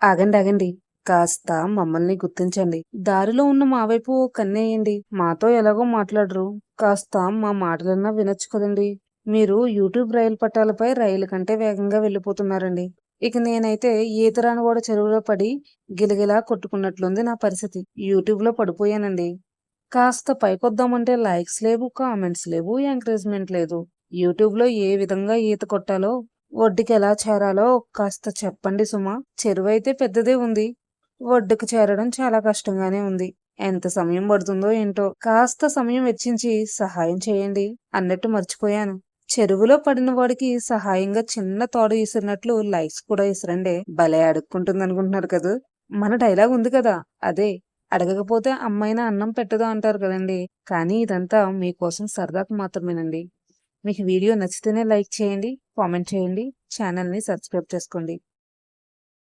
ఆగండి ఆగండి. కాస్త మమ్మల్ని గుర్తించండి. దారిలో ఉన్న మా వైపు ఓ కన్నేయండి. మాతో ఎలాగో మాట్లాడరు. కాస్త మా మాటలన్నా వినొచ్చు కదండి. మీరు యూట్యూబ్ రైలు పట్టాలపై రైలు కంటే వేగంగా వెళ్ళిపోతున్నారండి. ఇక నేనైతే ఈతరానివాడ చెరువులో పడి గిలగిలా కొట్టుకున్నట్లుంది నా పరిస్థితి. యూట్యూబ్లో పడిపోయానండి. కాస్త పైకొద్దామంటే లైక్స్ లేవు, కామెంట్స్ లేవు, ఎంకరేజ్మెంట్ లేదు. యూట్యూబ్లో ఏ విధంగా ఈత కొట్టాలో, ఒడ్డుకి ఎలా చేరాలో కాస్త చెప్పండి సుమా. చెరువైతే పెద్దదే ఉంది. ఒడ్డుకు చేరడం చాలా కష్టంగానే ఉంది. ఎంత సమయం పడుతుందో ఏంటో. కాస్త సమయం వెచ్చించి సహాయం చేయండి అన్నట్టు మర్చిపోయాను. చెరువులో పడిన వాడికి సహాయంగా చిన్న తోడు ఇసిరినట్లు లైక్స్ కూడా ఇసిరండే. భలే అడుక్కుంటుంది అనుకుంటున్నారు కదూ. మన డైలాగ్ ఉంది కదా, అదే. అడగకపోతే అమ్మైనా అన్నం పెట్టదు అంటారు కదండి. కానీ ఇదంతా మీకోసం సరదాకు మాత్రమేనండి. మీకు వీడియో నచ్చితేనే లైక్ చేయండి, కామెంట్ చేయండి, ఛానల్ని సబ్స్క్రైబ్ చేసుకోండి.